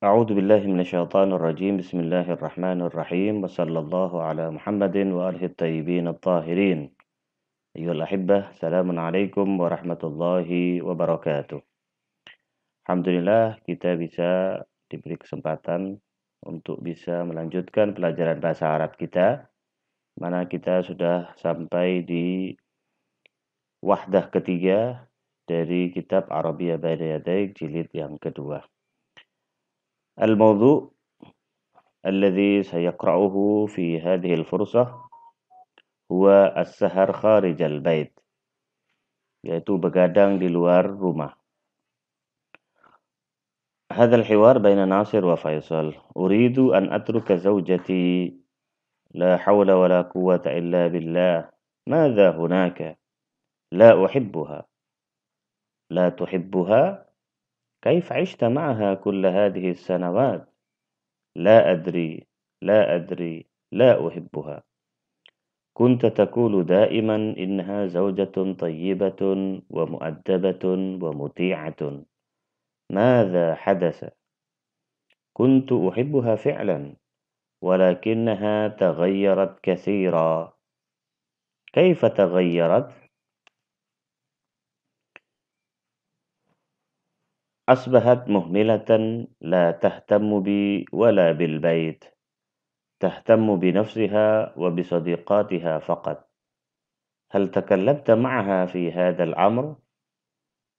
أعوذ بالله من الشيطان الرجيم بسم الله الرحمن الرحيم وصلى الله على محمد وآله الطيبين الطاهرين أيها الأحبة السلام عليكم ورحمة الله وبركاته. Alhamdulillah kita bisa diberi kesempatan untuk bisa melanjutkan pelajaran bahasa Arab kita, mana kita sudah sampai di wahdah ketiga dari kitab Arabiyah Baina Yadaik jilid yang kedua. Al-mawdu' الذي سيقرأه في هذه الفرصة هو السهر خارج البيت, yaitu begadang di luar rumah. هذا الحوار بين ناصر وفيصل. أريد أن أترك زوجتي. لا حول ولا قوة إلا بالله. ماذا هناك؟ لا أحبها. لا تحبها؟ كيف عشت معها كل هذه السنوات؟ لا أدري. لا أدري. لا أحبها. كنت تقول دائما إنها زوجة طيبة ومؤدبة ومطيعة. ماذا حدث؟ كنت أحبها فعلا ولكنها تغيرت كثيرا. كيف تغيرت؟ أصبحت مهملة لا تهتم بي ولا بالبيت. تهتم بنفسها وبصديقاتها فقط. هل تكلمت معها في هذا الأمر؟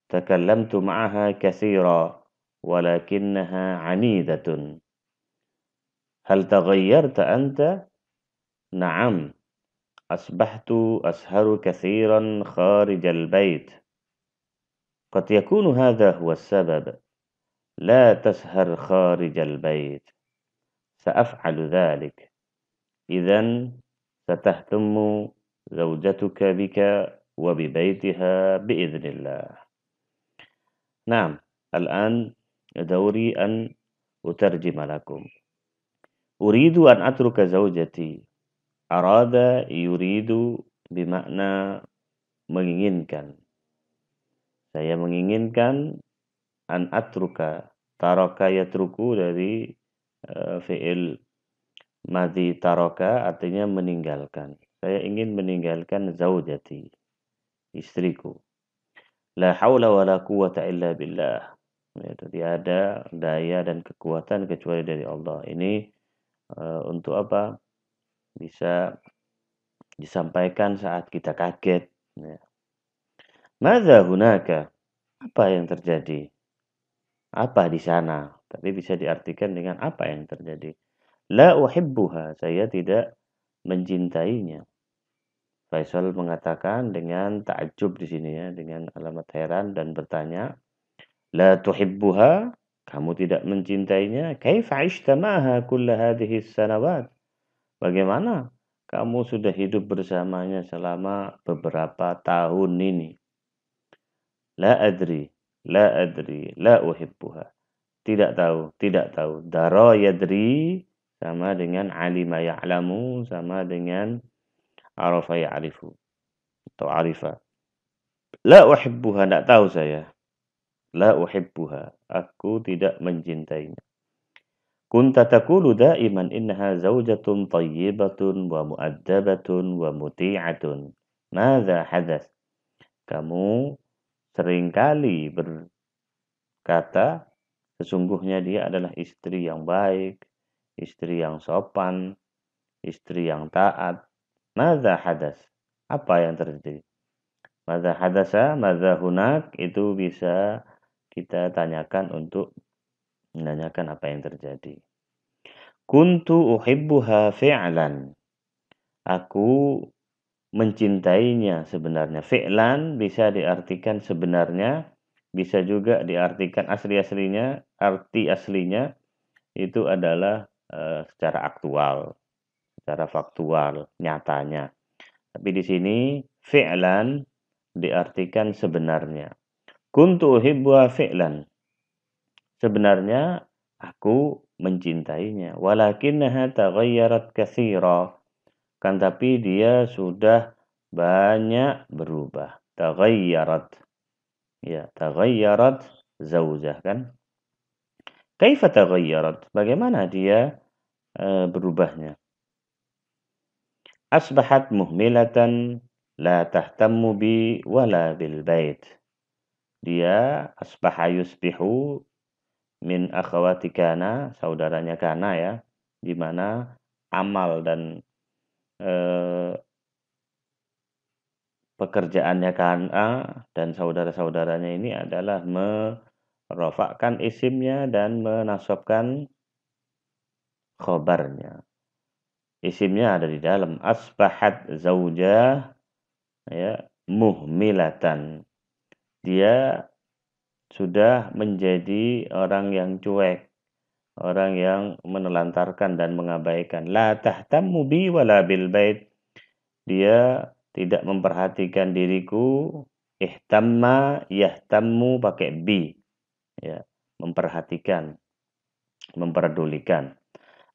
تكلمت معها كثيرا ولكنها عنيدة. هل تغيرت أنت؟ نعم، أصبحت أسهر كثيرا خارج البيت. قد يكون هذا هو السبب. لا تسهر خارج البيت. سأفعل ذلك. إذن ستهتم زوجتك بك وببيتها بإذن الله. نعم، الآن دوري أن أترجم لكم. أريد أن أترك زوجتي. أراد يريد بمعنى menginginkan. Saya menginginkan an atruka. Taraka yatruku dari fi'il madhi taraka artinya meninggalkan. Saya ingin meninggalkan zaujati, istriku. La haula wa la quwata illa billah. Tidak ada daya dan kekuatan kecuali dari Allah. Ini untuk apa? Bisa disampaikan saat kita kaget. Madza hunaka? Apa yang terjadi? Apa di sana? Tapi bisa diartikan dengan apa yang terjadi. La uhibbuha. Saya tidak mencintainya. Faisal mengatakan dengan takjub di sini ya, dengan alamat heran dan bertanya, la tuhibbuha? Kamu tidak mencintainya? Kaifa 'ishta ma'aha kull hadhihi sanawat? Bagaimana kamu sudah hidup bersamanya selama beberapa tahun ini? La adri, la adri, la uhibbuha. Tidak tahu, tidak tahu. Dara yadri sama dengan alima ya'lamu sama dengan arafa ya'rifu atau arifa. La uhibbuha, tidak tahu saya. La uhibbuha, aku tidak mencintainya. Kunta taqulu da'iman innaha zawjatun tayyibatun wa mu'addabatun wa muti'atun. Madza hadath? Kamu seringkali berkata sesungguhnya dia adalah istri yang baik, istri yang sopan, istri yang taat. Madza hadath? Apa yang terjadi? Madza hadasa, madza hunak, itu bisa kita tanyakan untuk menanyakan apa yang terjadi. Kuntu uhibbuha fi'lan. Aku mencintainya sebenarnya. Fi'lan bisa diartikan sebenarnya, bisa juga diartikan asli-aslinya, arti aslinya itu adalah secara aktual, secara faktual, nyatanya. Tapi di sini fi'lan diartikan sebenarnya. Kuntu uhibbuha fi'lan. Sebenarnya aku mencintainya. Walakinnaha taghayyarat katsira. Kan tapi dia sudah banyak berubah. Taghayyarat. Ya, taghayyarat zaujah kan. Kaifa taghayyarat? Bagaimana dia berubahnya? Asbahat muhmilatan la tahtammu bi wala bil bait. Dia asbaha yusbihu min akhawati kana, saudaranya kana ya, di mana amal dan eh, pekerjaannya kana dan saudara-saudaranya ini adalah merofakkan isimnya dan menasabkan khobarnya. Isimnya ada di dalam asbahat zaujah ya muhmilatan. Dia sudah menjadi orang yang cuek, orang yang menelantarkan dan mengabaikan. La tahtammu bi wala bil bait. Dia tidak memperhatikan diriku. Ihtamma yahtammu pakai bi, ya, memperhatikan, memperdulikan.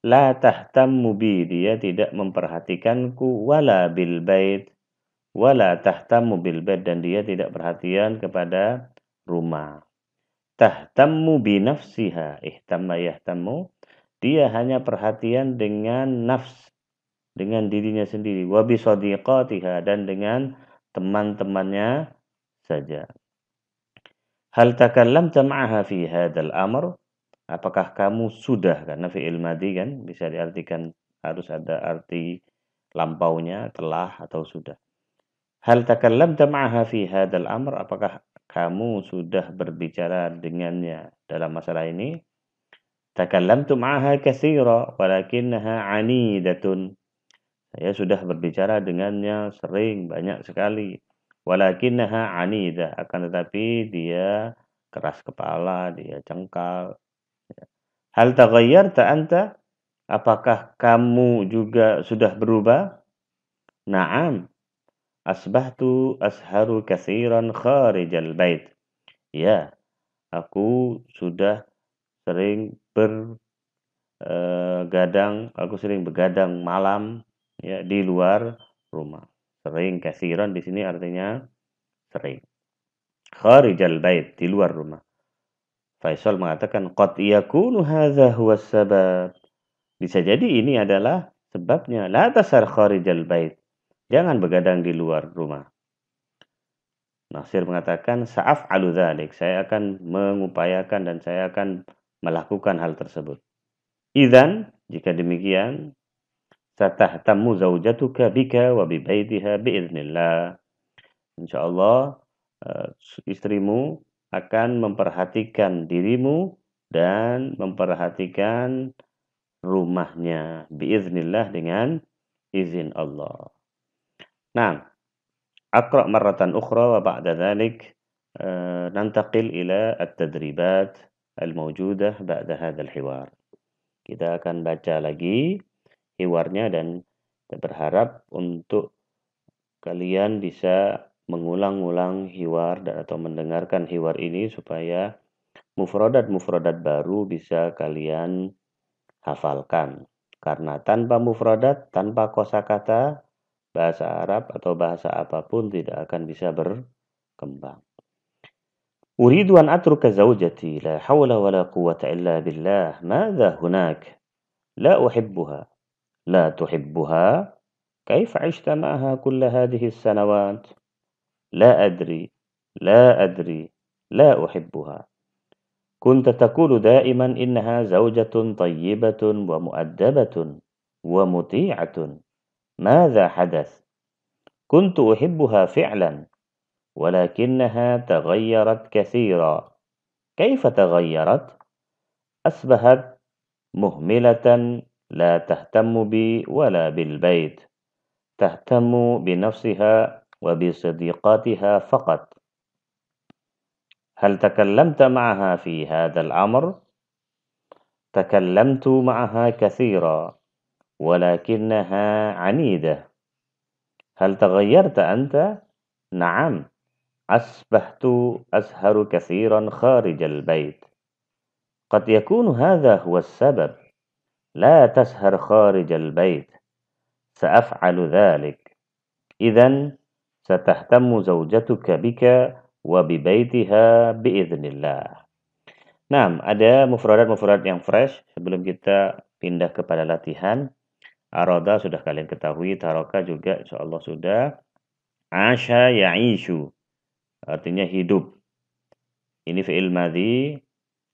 La tahtammu bi, dia tidak memperhatikanku, wala bil bait, wala tahtammu bil bait, dan dia tidak perhatian kepada rumah. Tahtammu bi nafsiha, ihtamma yahtammu, dia hanya perhatian dengan nafs, dengan dirinya sendiri, wa bi sadiqatiha, dan dengan teman-temannya saja. Hal takallamta ma'aha fi hadzal amr? Apakah kamu sudah, karena fi'il madhi kan bisa diartikan, harus ada arti lampaunya, telah atau sudah. Hal takallamta ma'aha fi hadzal amr? Apakah kamu sudah berbicara dengannya dalam masalah ini? Takallamtu ma'aha katsira walakinnaha 'anidatun. Saya sudah berbicara dengannya sering, banyak sekali. Walakinnaha 'anidah, akan tetapi dia keras kepala, dia cengkal. Hal taghayyarta anta? Apakah kamu juga sudah berubah? Na'am. Asbahtu asharu katsiran kharijal bait. Ya, aku sudah sering aku sering begadang malam ya di luar rumah. Sering, katsiran di sini artinya sering. Kharijal bait, di luar rumah. Faisal mengatakan qad yakunu hadza huwa sabab. Bisa jadi ini adalah sebabnya. La tasar kharijal bait. Jangan begadang di luar rumah. Nasir mengatakan sa'af'alu dzalik. Saya akan mengupayakan dan saya akan melakukan hal tersebut. Idzan, jika demikian, satahtammu zaujatuka bika wa bi baitiha biiznillah. Insyaallah istrimu akan memperhatikan dirimu dan memperhatikan rumahnya biiznillah, dengan izin Allah. Nah, aqra marratan ukhra wa ba'da dhalik nantaqil ila at-tadribat al-mawjudah ba'da hadzal hiwar. Kita akan baca lagi hiwarnya dan berharap untuk kalian bisa mengulang-ulang hiwar atau mendengarkan hiwar ini supaya mufradat-mufradat baru bisa kalian hafalkan. Karena tanpa mufradat, tanpa kosakata, bahasa Arab atau bahasa apapun tidak akan bisa berkembang. Uridu an atruka zawjati, la hawla wa la quwwata illa billah. Madza hunak? La uhibbuha. La tuhibbuha? كيف عشت معها كل هذه السنوات؟ لا أدري، لا أدري، لا أحبها. كنت تقول دائما إنها زوجة طيبة ومؤدبة ومطيعة. ماذا حدث؟ كنت أحبها فعلا ولكنها تغيرت كثيرا. كيف تغيرت؟ أصبحت مهملة لا تهتم بي ولا بالبيت، تهتم بنفسها وبصديقاتها فقط. هل تكلمت معها في هذا الأمر؟ تكلمت معها كثيرا ولكنها عنيدة. هل تغيرت أنت؟ نعم، أصبحت أسهر كثيرا خارج البيت. قد يكون هذا هو السبب. لا تسهر خارج البيت. سأفعل ذلك. إذن ستهتم زوجتك بك وببيتها بإذن الله. Nah, ada mufradat-mufradat yang fresh sebelum kita pindah kepada latihan. Aroda sudah kalian ketahui, taroka juga insyaallah sudah. Asya ya'ishu artinya hidup. Ini fi'il madhi.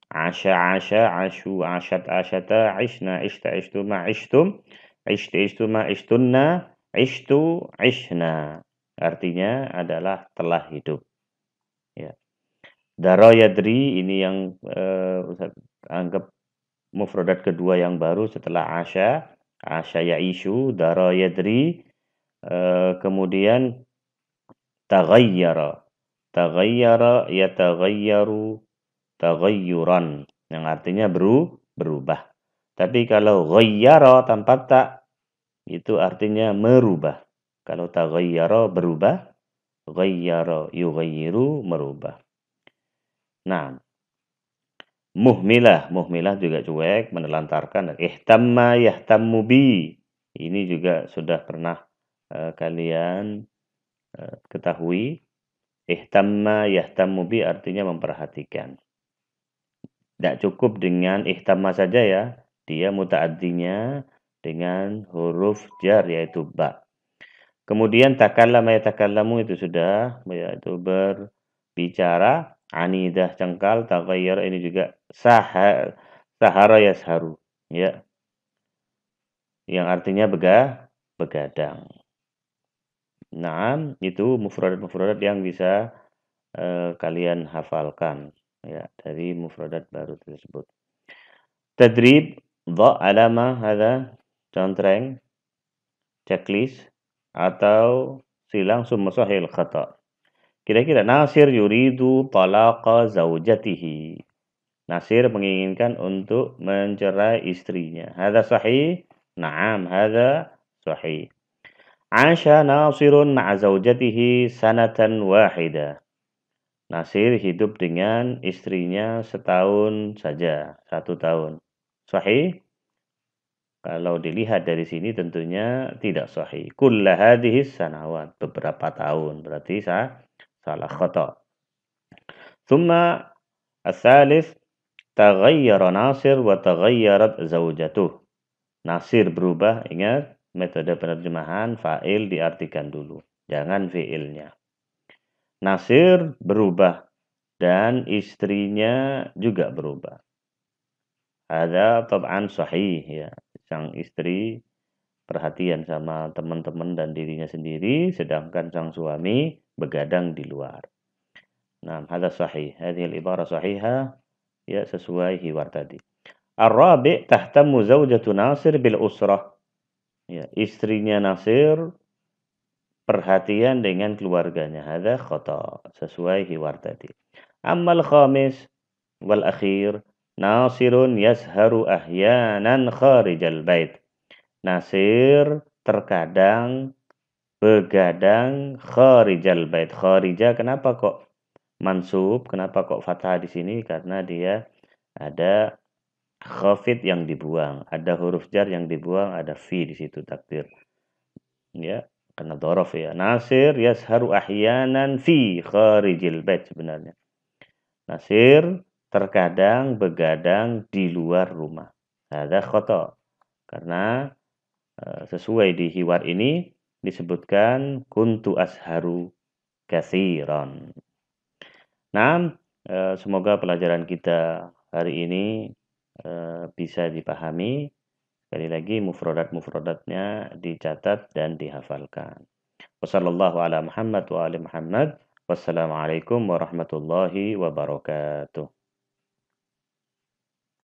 Asya asya asyu asyat asyata ishna ishta ishtuma ishtum ishti ishtuma ishtunna ishtu ishna. Artinya adalah telah hidup. Ya. Dara yadri ini yang Ustaz anggap mufradat kedua yang baru setelah asya. Asya ya'ishu, dara yadri. Kemudian taghayyara. Taghayyara yataghayyaru taghayyuran. Yang artinya berubah. Tapi kalau ghayyara tanpa tak, itu artinya merubah. Kalau taghayyara berubah, ghayyara yughayyiru merubah. Nah, muhmilah juga cuek, menelantarkan. Ihtamma yahtammu bi. Ini juga sudah pernah kalian ketahui. Ihtamma yahtammu bi artinya memperhatikan. Tidak cukup dengan ihtamma saja ya. Dia muta'addinya dengan huruf jar yaitu ba. Kemudian takallama yatakallamu itu sudah yaitu berbicara. Anidah cengkal, taghayyar ini juga sahara yasharu ya. Yang artinya begadang. Nah, itu mufradat-mufradat yang bisa kalian hafalkan ya dari mufradat baru tersebut. Tadrib dha alama hadha contreng checklist atau silang summa sahil khata. Kira-kira Nasir yuridu talaqa zaujatihi. Nasir menginginkan untuk mencerai istrinya. Hadza sahih? Naam, hadza sahih. Asha Nasirun ma'a zaujatihi sanatan wahida. Nasir hidup dengan istrinya setahun saja, 1 tahun. Sahih? Kalau dilihat dari sini tentunya tidak sahih. Kulla hadhihi sanawat, beberapa tahun. Berarti salah khata. Thumma as-salis taghayyara Nasir wa taghayyarat zaujatuh. Nasir berubah, ingat metode penerjemahan fa'il diartikan dulu, jangan fi'ilnya. Nasir berubah dan istrinya juga berubah. Ada tab'an sahih ya. Sang istri perhatian sama teman-teman dan dirinya sendiri, sedangkan sang suami begadang di luar. Nah, hadza sahih. Hadhihi al-ibarah sahihah ya sesuai hiwar tadi. Ar-rabi' tahtammu zaujatu Nasir bil usrah. Ya, istrinya Nasir perhatian dengan keluarganya. Hadza khata, sesuai hiwar tadi. Ammal khamis wal akhir, Nasirun yasharu ahyanan kharijal bait. Nasir terkadang begadang kharijal bait. Kharija kenapa kok mansub? Kenapa kok fathah di sini? Karena dia ada khafid yang dibuang, ada huruf jar yang dibuang, ada fi di situ takdir. Ya, karena dhorof ya. Nasir yasharu ahyanan fi kharijil bait sebenarnya. Nasir terkadang begadang di luar rumah. Ada khata. Karena sesuai di hiwar ini disebutkan kuntu asharu katsiran. Nah, semoga pelajaran kita hari ini bisa dipahami. Sekali lagi mufradat-mufradatnya dicatat dan dihafalkan. Wassallallahu ala Muhammad wa ali Muhammad. Wassalamualaikum warahmatullahi wabarakatuh.